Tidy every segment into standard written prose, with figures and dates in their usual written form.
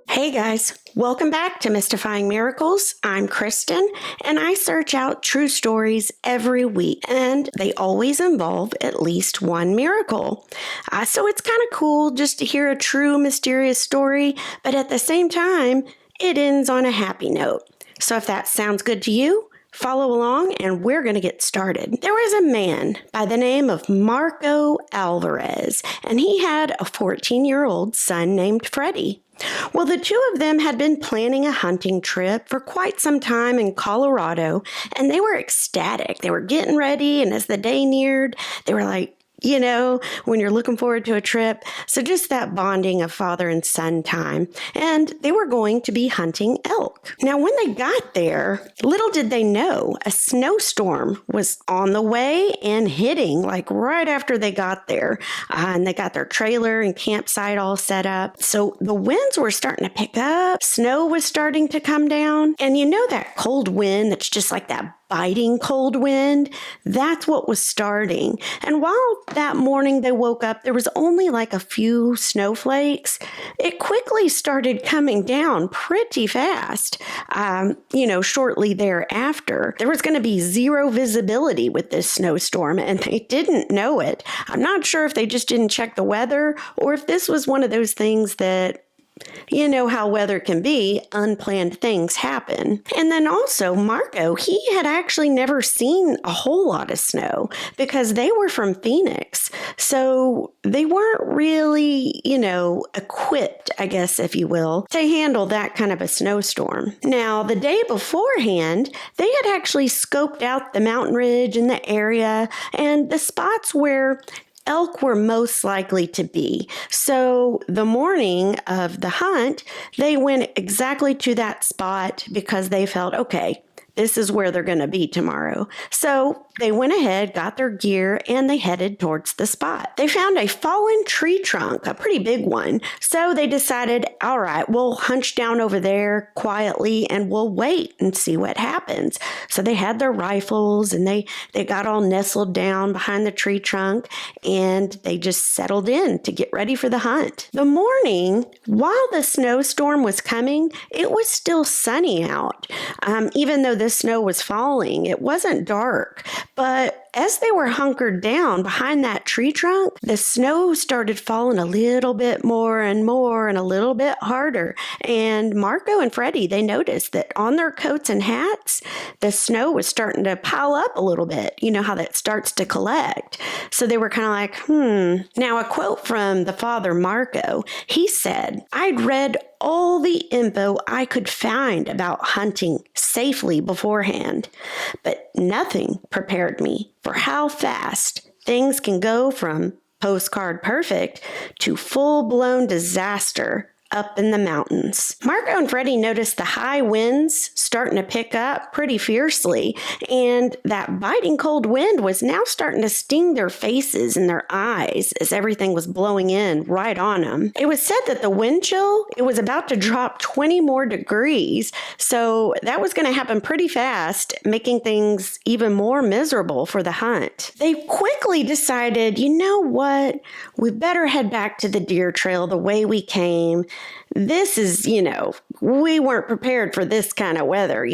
Hey guys, welcome back to Mystifying Miracles. I'm Kristen, and I search out true stories every week, and they always involve at least one miracle. So it's kind of cool just to hear a true mysterious story, but at the same time, it ends on a happy note. So if that sounds good to you, follow along and we're going to get started. There was a man by the name of Marco Alvarez, and he had a 14-year-old son named Freddie. Well, the two of them had been planning a hunting trip for quite some time in Colorado, and they were ecstatic. They were getting ready, and as the day neared, they were like, you know, when you're looking forward to a trip. So just that bonding of father and son time. And they were going to be hunting elk. Now, when they got there, little did they know a snowstorm was on the way and hitting like right after they got there. And they got their trailer and campsite all set up. So the winds were starting to pick up. Snow was starting to come down. And you know that cold wind that's just like that biting cold wind? That's what was starting. And while that morning they woke up, there was only like a few snowflakes. It quickly started coming down pretty fast. Shortly thereafter, there was going to be zero visibility with this snowstorm, and they didn't know it. I'm not sure if they just didn't check the weather or if this was one of those things that, you know how weather can be, unplanned things happen. And then also Marco, he had actually never seen a whole lot of snow because they were from Phoenix. So they weren't really, equipped, I guess, if you will, to handle that kind of a snowstorm. Now, the day beforehand, they had actually scoped out the mountain ridge in the area and the spots where elk were most likely to be. So the morning of the hunt, they went exactly to that spot because they felt, okay, this is where they're going to be tomorrow. So they went ahead, got their gear, and they headed towards the spot. They found a fallen tree trunk, a pretty big one. So they decided, all right, we'll hunch down over there quietly and we'll wait and see what happens. So they had their rifles and they got all nestled down behind the tree trunk and they just settled in to get ready for the hunt. The morning, while the snowstorm was coming, it was still sunny out. Even though the snow was falling, it wasn't dark. But as they were hunkered down behind that tree trunk, the snow started falling a little bit more and a little bit harder. And Marco and Freddie, they noticed that on their coats and hats, the snow was starting to pile up a little bit. You know how that starts to collect. So they were kind of like, Now, a quote from the father, Marco, he said, "I'd read all the info I could find about hunting safely beforehand, but nothing prepared me for how fast things can go from postcard perfect to full-blown disaster up in the mountains." Marco and Freddie noticed the high winds starting to pick up pretty fiercely, and that biting cold wind was now starting to sting their faces and their eyes as everything was blowing in right on them. It was said that the wind chill, it was about to drop 20 more degrees, so that was going to happen pretty fast, making things even more miserable for the hunt. They quickly decided, you know what, we better head back to the deer trail the way we came. This is, we weren't prepared for this kind of weather,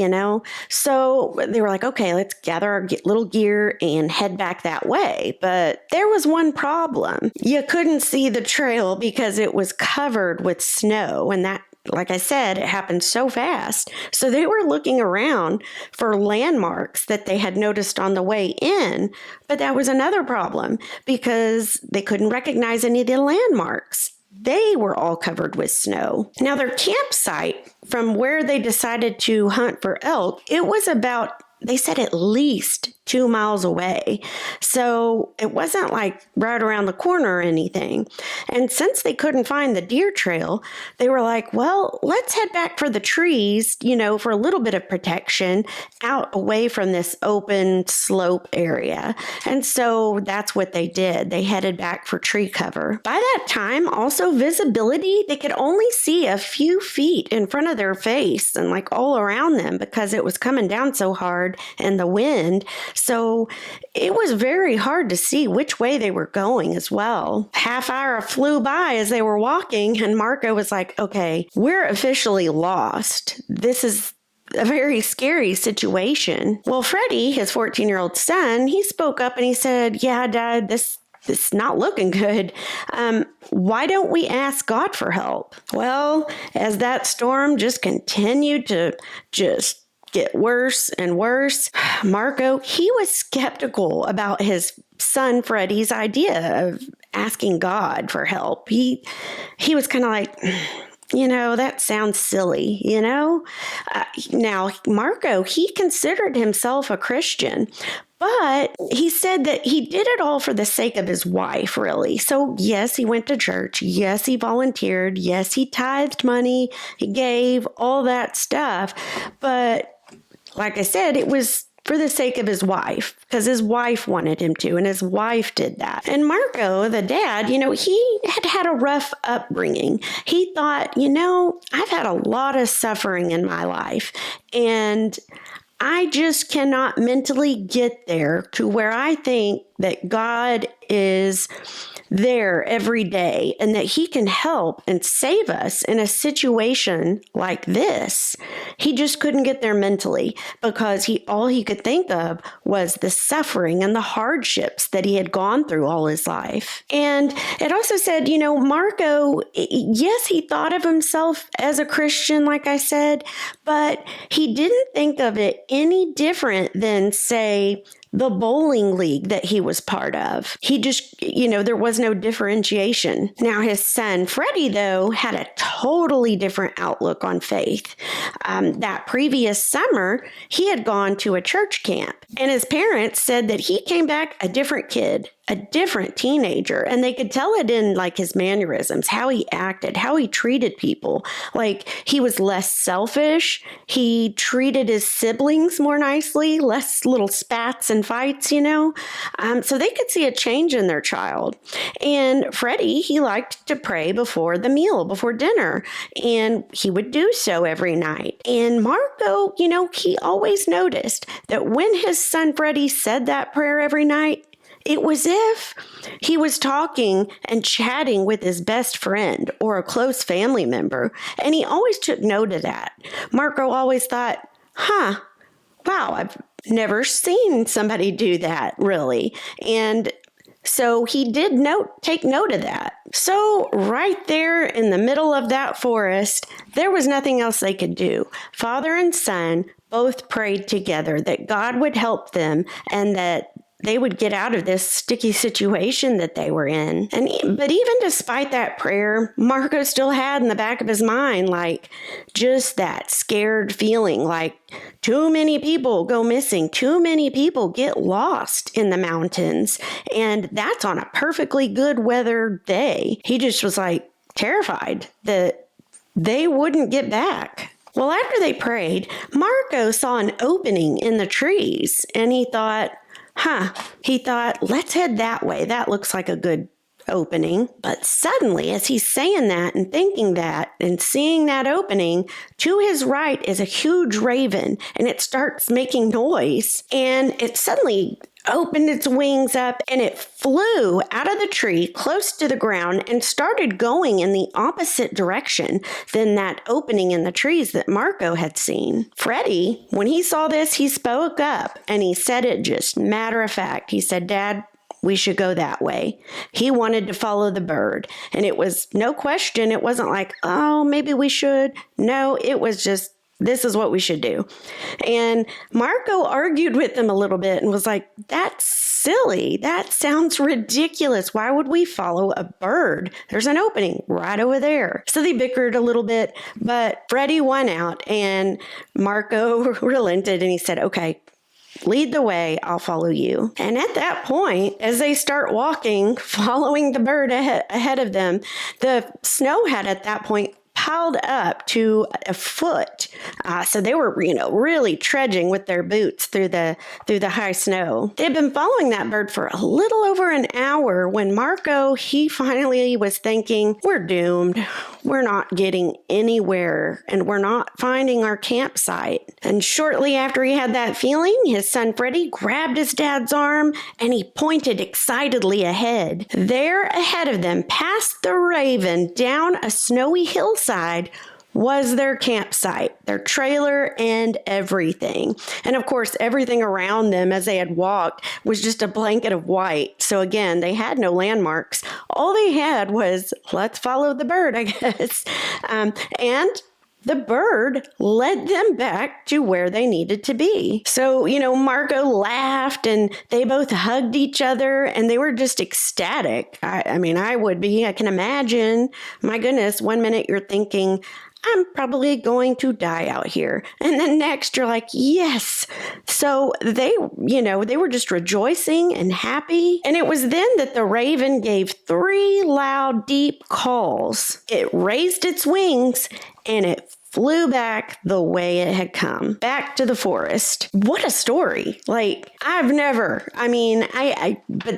So they were like, okay, let's gather our little gear and head back that way. But there was one problem. You couldn't see the trail because it was covered with snow, and that, like I said, it happened so fast. So they were looking around for landmarks that they had noticed on the way in, but that was another problem because they couldn't recognize any of the landmarks. They were all covered with snow. Now, their campsite, from where they decided to hunt for elk, it was about, they said, at least 2 miles away. So it wasn't like right around the corner or anything. And since they couldn't find the deer trail, they were like, well, let's head back for the trees, for a little bit of protection out away from this open slope area. And so that's what they did. They headed back for tree cover. By that time, also visibility, they could only see a few feet in front of their face and like all around them because it was coming down so hard and the wind. So it was very hard to see which way they were going as well. Half hour flew by as they were walking, and Marco was like, okay, we're officially lost. This is a very scary situation. Well, Freddie, his 14-year-old son, he spoke up and he said, yeah, Dad, this is not looking good. Why don't we ask God for help? Well, as that storm just continued to just get worse and worse, Marco, he was skeptical about his son Freddie's idea of asking God for help. He was kind of like, that sounds silly, Now, Marco, he considered himself a Christian, but he said that he did it all for the sake of his wife, really. So, yes, he went to church. Yes, he volunteered. Yes, he tithed money. He gave all that stuff. But like I said, it was for the sake of his wife, because his wife wanted him to, and his wife did that. And Marco, the dad, he had a rough upbringing. He thought, I've had a lot of suffering in my life, and I just cannot mentally get there to where I think that God is there every day and that he can help and save us in a situation like this. He just couldn't get there mentally because all he could think of was the suffering and the hardships that he had gone through all his life. And it also said, Marco, yes, he thought of himself as a Christian, like I said, but he didn't think of it any different than, say, the bowling league that he was part of. He just, there was no differentiation. Now, his son, Freddie, though, had a totally different outlook on faith. That previous summer, he had gone to a church camp, and his parents said that he came back a different kid, a different teenager, and they could tell it in like his mannerisms, how he acted, how he treated people. Like he was less selfish. He treated his siblings more nicely, less little spats and fights, so they could see a change in their child. And Freddie, he liked to pray before the meal, before dinner, and he would do so every night. And Marco, he always noticed that when his son Freddie said that prayer every night, it was if he was talking and chatting with his best friend or a close family member, and he always took note of that. Marco always thought, wow, I've never seen somebody do that, really. And so he did take note of that. So right there in the middle of that forest, there was nothing else they could do. Father and son both prayed together that God would help them and that they would get out of this sticky situation that they were in. But even despite that prayer, Marco still had in the back of his mind, like, just that scared feeling, like too many people go missing, too many people get lost in the mountains. And that's on a perfectly good weather day. He just was like terrified that they wouldn't get back. Well, after they prayed, Marco saw an opening in the trees, and he thought, let's head that way. That looks like a good opening. But suddenly, as he's saying that and thinking that and seeing that opening, to his right is a huge raven, and it starts making noise, and it suddenly opened its wings up, and it flew out of the tree close to the ground and started going in the opposite direction than that opening in the trees that Marco had seen. Freddie, when he saw this, he spoke up, and he said it just matter of fact. He said, Dad, we should go that way. He wanted to follow the bird, and it was no question. It wasn't like, oh, maybe we should. No, it was just, this is what we should do. And Marco argued with them a little bit and was like, that's silly. That sounds ridiculous. Why would we follow a bird? There's an opening right over there. So they bickered a little bit, but Freddie won out, and Marco relented, and he said, okay, Lead the way, I'll follow you. And at that point, as they start walking, following the bird ahead of them, the snow had at that point piled up to a foot. So they were, really trudging with their boots through the high snow. They had been following that bird for a little over an hour when Marco, he finally was thinking, we're doomed. We're not getting anywhere and we're not finding our campsite. And shortly after he had that feeling, his son Freddie grabbed his dad's arm and he pointed excitedly ahead. There ahead of them, past the Raven, down a snowy hillside, was their campsite, their trailer, and everything. And of course, everything around them as they had walked was just a blanket of white. So again, they had no landmarks. All they had was, let's follow the bird, I guess. And the bird led them back to where they needed to be. So, Marco laughed and they both hugged each other and they were just ecstatic. I would be. I can imagine. My goodness, one minute you're thinking, I'm probably going to die out here. And then next you're like, yes. So they were just rejoicing and happy. And it was then that the raven gave 3 loud, deep calls. It raised its wings and it flew back the way it had come, back to the forest. What a story. But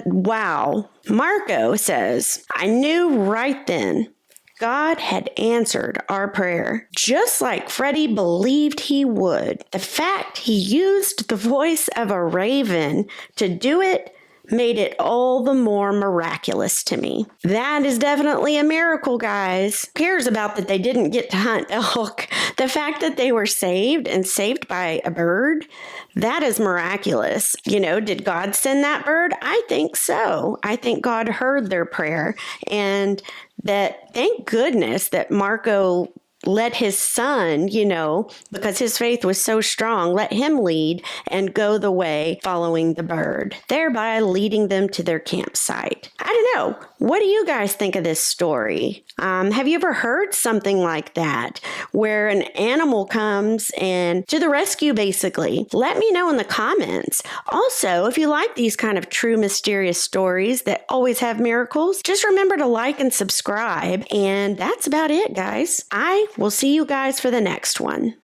wow. Marco says, I knew right then God had answered our prayer, just like Freddie believed he would. The fact he used the voice of a raven to do it made it all the more miraculous to me. That is definitely a miracle, guys. Who cares about that they didn't get to hunt elk? The fact that they were saved and saved by a bird, that is miraculous. Did God send that bird? I think so. I think God heard their prayer, and that thank goodness that Marco let his son, because his faith was so strong, let him lead and go the way following the bird, thereby leading them to their campsite. I don't know. What do you guys think of this story? Have you ever heard something like that where an animal comes and to the rescue, basically? Let me know in the comments. Also, if you like these kind of true mysterious stories that always have miracles, just remember to like and subscribe. And that's about it, guys. I will see you guys for the next one.